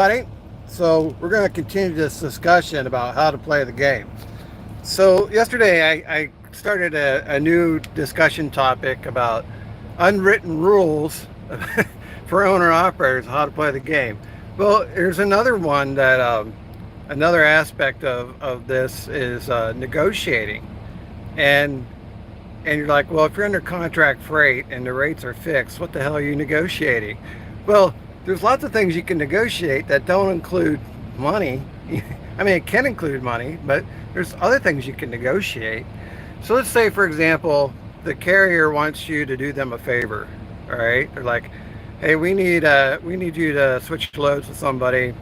Everybody. So we're going to continue this discussion about how to play the game. So yesterday I started a new discussion topic about unwritten rules for owner operators how to play the game. Well, there's another one that another aspect of this is negotiating, and and you're like, well, if you're under contract freight and the rates are fixed, what the hell are you negotiating? Well, there's lots of things you can negotiate that don't include money. I mean, it can include money, but there's other things you can negotiate. So let's say, for example, the carrier wants you to do them a favor. All right, they're like, hey, we need you to switch loads with somebody,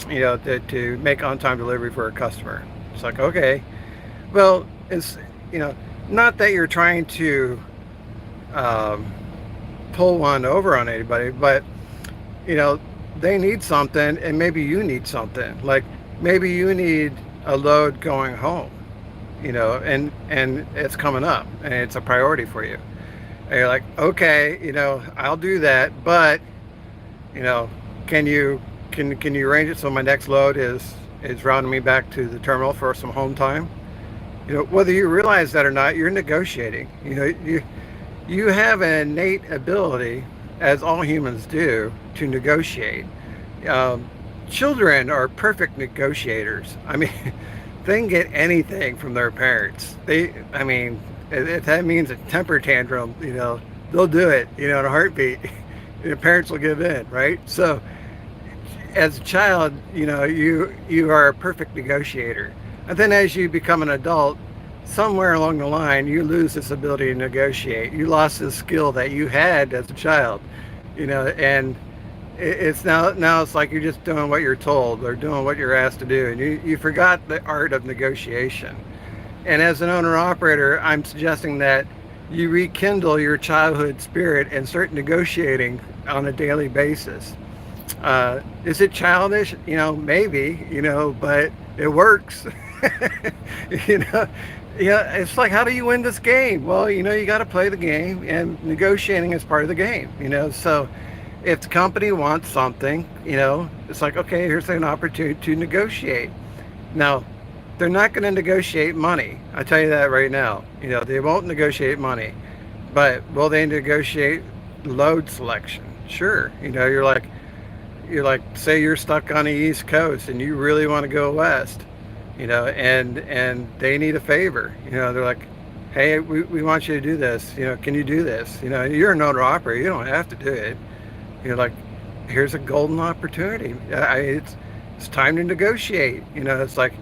to make on-time delivery for a customer. It's like, okay, well, it's you know, not that you're trying to um, pull one over on anybody, but you know, they need something, and maybe you need something. Like maybe you need a load going home, and it's coming up, and it's a priority for you. And you're like, okay, I'll do that, but you know, can you arrange it so my next load is routing me back to the terminal for some home time? Whether you realize that or not, you're negotiating. You have an innate ability, as all humans do, to negotiate. Um, Children are perfect negotiators. I mean, they can get anything from their parents. I mean, if that means a temper tantrum, they'll do it, in a heartbeat. The parents will give in, right? So, as a child, you are a perfect negotiator. And then as you become an adult, somewhere along the line, you lose this ability to negotiate. You lost this skill that you had as a child, and it's now it's like you're just doing what you're told or doing what you're asked to do, and you forgot the art of negotiation. And as an owner operator, I'm suggesting that you rekindle your childhood spirit and start negotiating on a daily basis. Is it childish? Maybe, but it works. you know, yeah, it's like, how do you win this game? Well, you got to play the game, and negotiating is part of the game, So if the company wants something, it's like, okay, here's an opportunity to negotiate. Now, they're not going to negotiate money. I tell you that right now. They won't negotiate money, but will they negotiate load selection? Sure. You're like, say you're stuck on the East Coast and you really want to go west, and they need a favor. They're like, hey, we want you to do this. Can you do this? You're an owner operator. You don't have to do it. You're like, here's a golden opportunity. It's time to negotiate. It's like,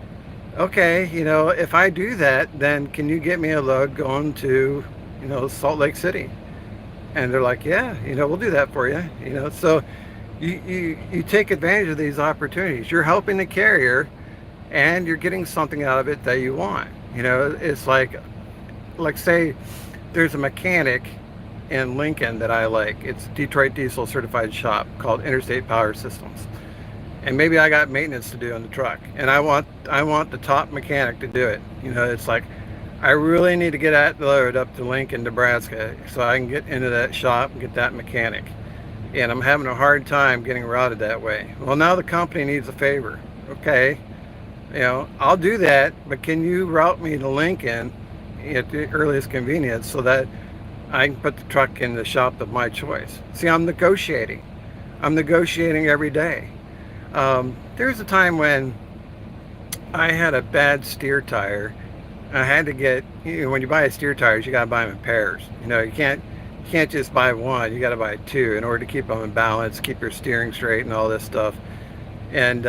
okay, if I do that, then can you get me a load going to, Salt Lake City? And they're like, yeah, we'll do that for you. So you take advantage of these opportunities. You're helping the carrier, and you're getting something out of it that you want. It's like say there's a mechanic in Lincoln that I like. It's Detroit Diesel certified shop called Interstate Power Systems. And maybe I got maintenance to do on the truck, and I want the top mechanic to do it. It's like, I really need to get that load up to Lincoln, Nebraska, so I can get into that shop and get that mechanic. And I'm having a hard time getting routed that way. Well, now the company needs a favor. Okay, I'll do that, but can you route me to Lincoln at the earliest convenience so that I can put the truck in the shop of my choice? See, I'm negotiating. I'm negotiating every day. There's a time when I had a bad steer tire. I had to get, when you buy a steer tires, you gotta buy them in pairs. You can't just buy one. You gotta buy two in order to keep them in balance, keep your steering straight, and all this stuff. And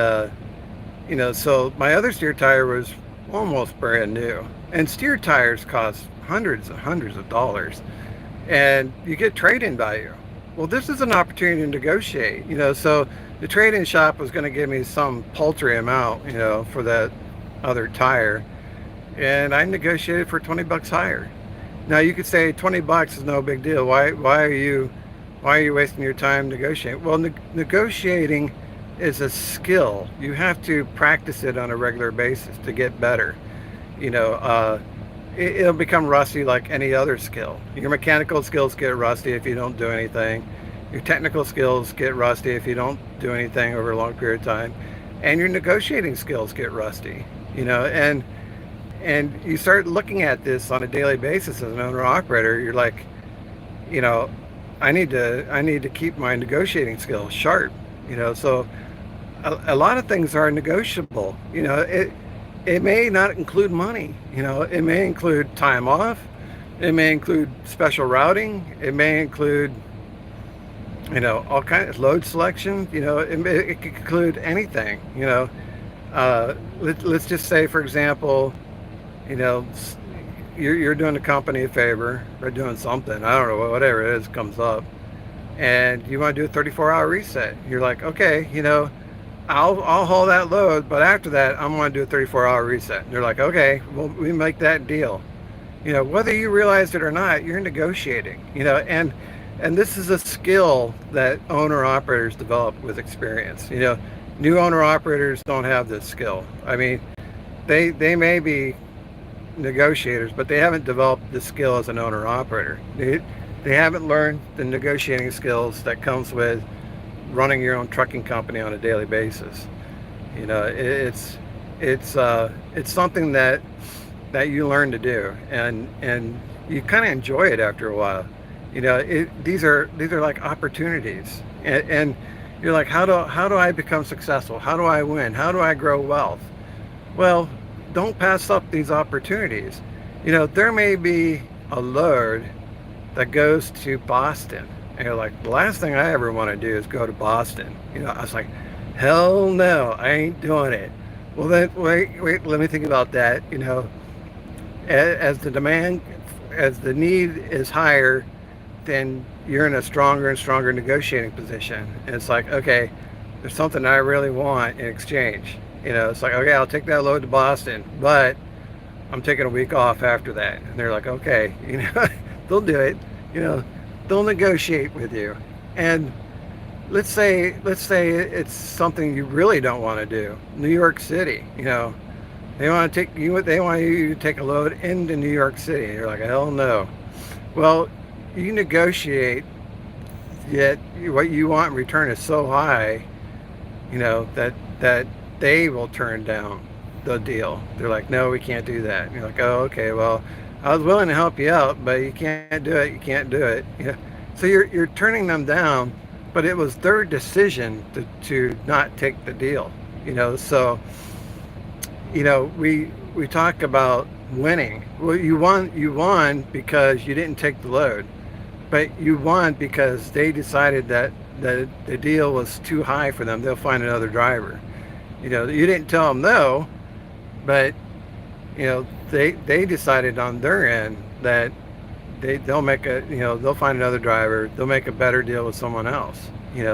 so my other steer tire was almost brand new. And steer tires cost hundreds and hundreds of dollars, and you get trade-in value. Well, this is an opportunity to negotiate. So the trade-in shop was going to give me some paltry amount, for that other tire, and I negotiated for 20 bucks higher. Now you could say 20 bucks is no big deal. Why are you wasting your time negotiating? Well, negotiating is a skill. You have to practice it on a regular basis to get better. It'll become rusty like any other skill. Your mechanical skills get rusty if you don't do anything. your technical skills get rusty if you don't do anything over a long period of time, and your negotiating skills get rusty. And you start looking at this on a daily basis as an owner operator. You're like, you know, I need to keep my negotiating skills sharp. So a lot of things are negotiable. It may not include money. It may include time off. It may include special routing. It may include, all kinds of load selection. It could include anything. Let's just say, for example, you're doing the company a favor or doing something. I don't know, whatever it is comes up, and you want to do a 34-hour reset. You're like, okay, I'll haul that load, but after that, I'm going to do a 34-hour reset. And they're like, okay, well, we make that deal. Whether you realize it or not, you're negotiating. And this is a skill that owner operators develop with experience. New owner operators don't have this skill. I mean, they may be negotiators, but they haven't developed the skill as an owner operator. They haven't learned the negotiating skills that comes with running your own trucking company on a daily basis. It's something that you learn to do, and you kind of enjoy it after a while. These are like opportunities, and you're like, how do I become successful? How do I win? How do I grow wealth? Well, don't pass up these opportunities. There may be a load that goes to Boston, and you're like, the last thing I ever want to do is go to Boston. I was like, hell no, I ain't doing it. Well, then wait, let me think about that. As the need is higher, then you're in a stronger and stronger negotiating position. And it's like, okay, there's something I really want in exchange. It's like, okay, I'll take that load to Boston, but I'm taking a week off after that. And they're like, okay, they'll do it. They'll negotiate with you. And let's say it's something you really don't want to do. New York City, they want to take you. They want you to take a load into New York City. You're like, hell no. Well, you negotiate, yet what you want in return is so high, that they will turn down the deal. They're like, no, we can't do that. And you're like, oh, okay, well, I was willing to help you out, but you can't do it. You can't do it. So you're turning them down, but it was their decision to not take the deal. So we talk about winning. Well, you won because you didn't take the load, but you won because they decided that the deal was too high for them. They'll find another driver. You didn't tell them no, but they decided on their end that they'll find another driver. They'll make a better deal with someone else.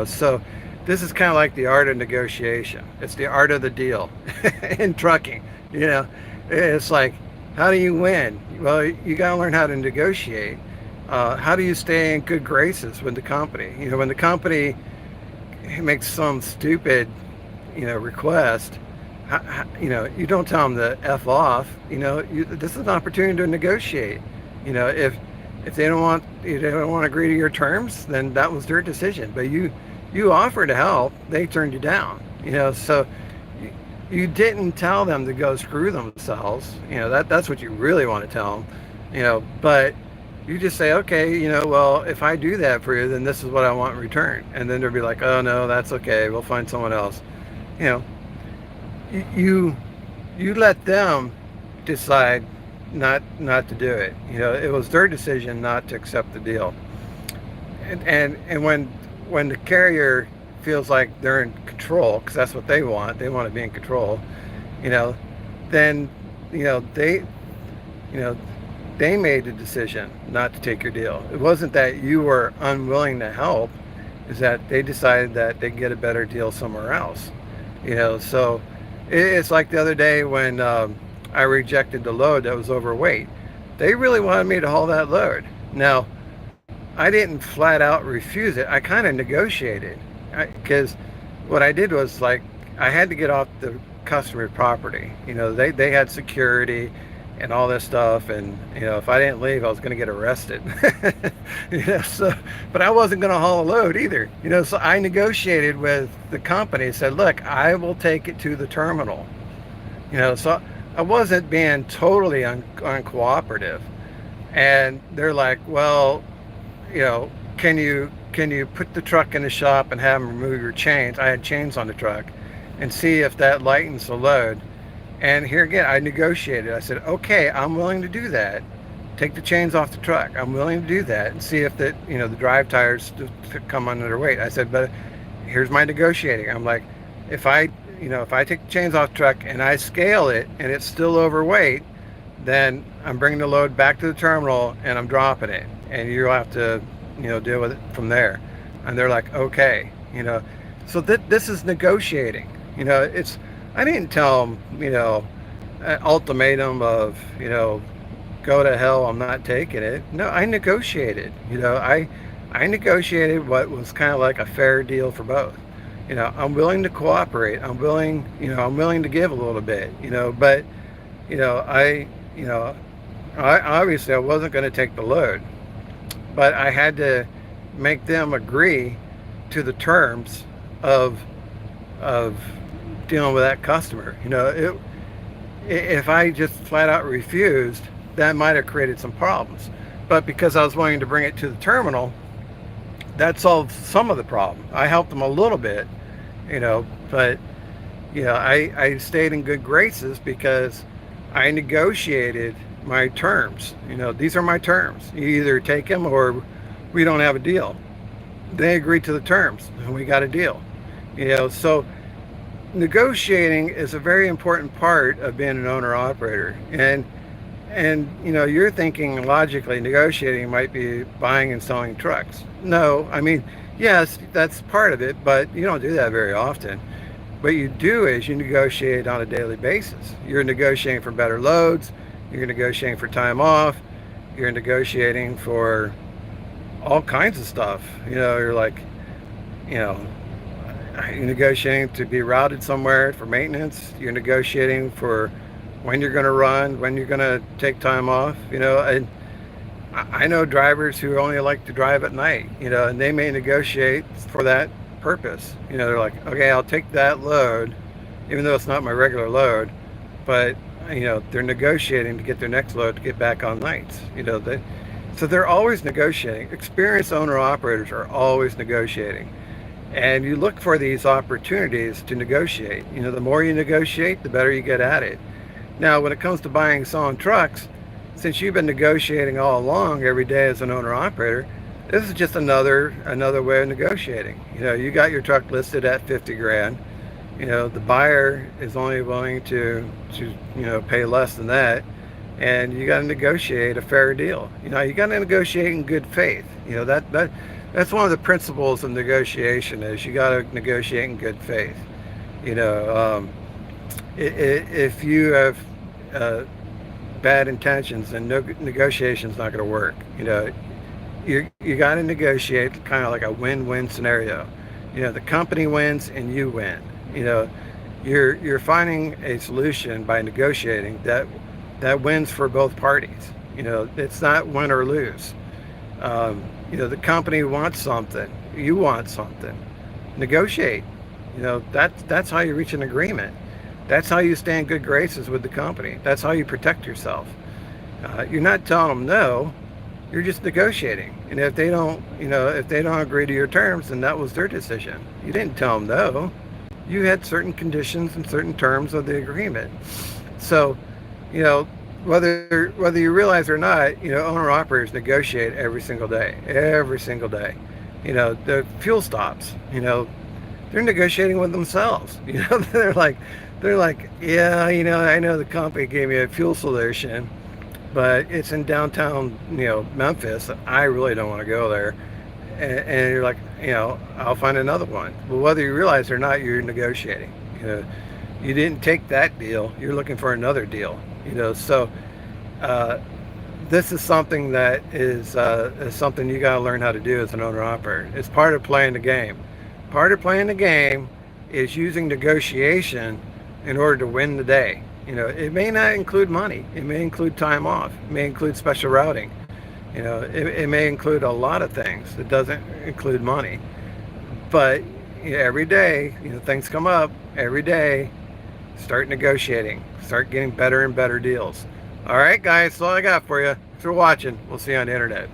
So this is kind of like the art of negotiation. It's the art of the deal in trucking. It's like, how do you win? Well, you got to learn how to negotiate. How do you stay in good graces with the company? When the company makes some stupid, request, you don't tell them to F off. This is an opportunity to negotiate. If they don't want to agree to your terms, then that was their decision. But you offered to help, they turned you down. So you didn't tell them to go screw themselves. That's what you really want to tell them. But you just say, okay, well, if I do that for you, then this is what I want in return. And then they'll be like, oh no, that's okay, we'll find someone else. You let them decide not to do it. It was their decision not to accept the deal. And when the carrier feels like they're in control, because that's what they want to be in control, then they made the decision not to take your deal. It wasn't that you were unwilling to help, is that they decided that they get a better deal somewhere else. So it's like the other day when I rejected the load that was overweight. They really wanted me to haul that load. Now, I didn't flat out refuse it. I kind of negotiated, because what I did was, like, I had to get off the customer property. They had security, and all this stuff. And if I didn't leave, I was going to get arrested. So, but I wasn't going to haul a load either. So I negotiated with the company, said, look, I will take it to the terminal. So I wasn't being totally uncooperative. And they're like, well, can you put the truck in the shop and have them remove your chains? I had chains on the truck, and see if that lightens the load. And here again, I negotiated. I said, okay, I'm willing to do that. Take the chains off the truck. I'm willing to do that, and see if the drive tires come under their weight. I said, but here's my negotiating. I'm like, if I take the chains off the truck and I scale it and it's still overweight, then I'm bringing the load back to the terminal and I'm dropping it, and you'll have to deal with it from there. And they're like, okay. So this is negotiating. I didn't tell them an ultimatum of go to hell, I'm not taking it. No, I negotiated. I negotiated what was kind of like a fair deal for both. I'm willing to cooperate. I'm willing to give a little bit. But I obviously I wasn't going to take the load, but I had to make them agree to the terms of dealing with that customer. If I just flat out refused, that might have created some problems. But because I was willing to bring it to the terminal, that solved some of the problem. I helped them a little bit, but I stayed in good graces because I negotiated my terms. These are my terms. You either take them or we don't have a deal. They agreed to the terms and we got a deal. So negotiating is a very important part of being an owner operator. And you're thinking logically negotiating might be buying and selling trucks. No, I mean, yes, that's part of it, but you don't do that very often. What you do is you negotiate on a daily basis. You're negotiating for better loads, you're negotiating for time off, you're negotiating for all kinds of stuff. You're like, you're negotiating to be routed somewhere for maintenance. You're negotiating for when you're going to run, when you're going to take time off. And I know drivers who only like to drive at night, and they may negotiate for that purpose. They're like, okay, I'll take that load, even though it's not my regular load, but they're negotiating to get their next load to get back on nights. So they're always negotiating. Experienced owner operators are always negotiating. And you look for these opportunities to negotiate. The more you negotiate, the better you get at it. Now, when it comes to buying and selling trucks, since you've been negotiating all along every day as an owner operator, this is just another way of negotiating. You got your truck listed at 50 grand. The buyer is only willing to pay less than that, and you got to negotiate a fair deal. You got to negotiate in good faith. That's one of the principles of negotiation, is you got to negotiate in good faith. If you have bad intentions, then negotiation's not going to work. You got to negotiate kind of like a win-win scenario. The company wins and you win. You're finding a solution by negotiating that wins for both parties. It's not win or lose. The company wants something, you want something. Negotiate. That's how you reach an agreement. That's how you stay in good graces with the company. That's how you protect yourself. You're not telling them no. You're just negotiating. And if they don't agree to your terms, then that was their decision. You didn't tell them no. You had certain conditions and certain terms of the agreement. So, whether you realize or not, owner operators negotiate every single day. The fuel stops, they're negotiating with themselves. They're like, yeah, I know the company gave me a fuel solution, but it's in downtown, Memphis. I really don't want to go there. And you're like, I'll find another one. Well, whether you realize it or not, you're negotiating. You didn't take that deal. You're looking for another deal. So this is something that is something you got to learn how to do as an owner operator. It's part of playing the game. Part of playing the game is using negotiation in order to win the day. You know, it may not include money. It may include time off. It may include special routing. You know, it may include a lot of things. It doesn't include money. But you know, every day, you know, things come up. Every day, start negotiating. Start getting better and better deals. All right, guys, that's all I got for you. Thanks for watching. We'll see you on the internet.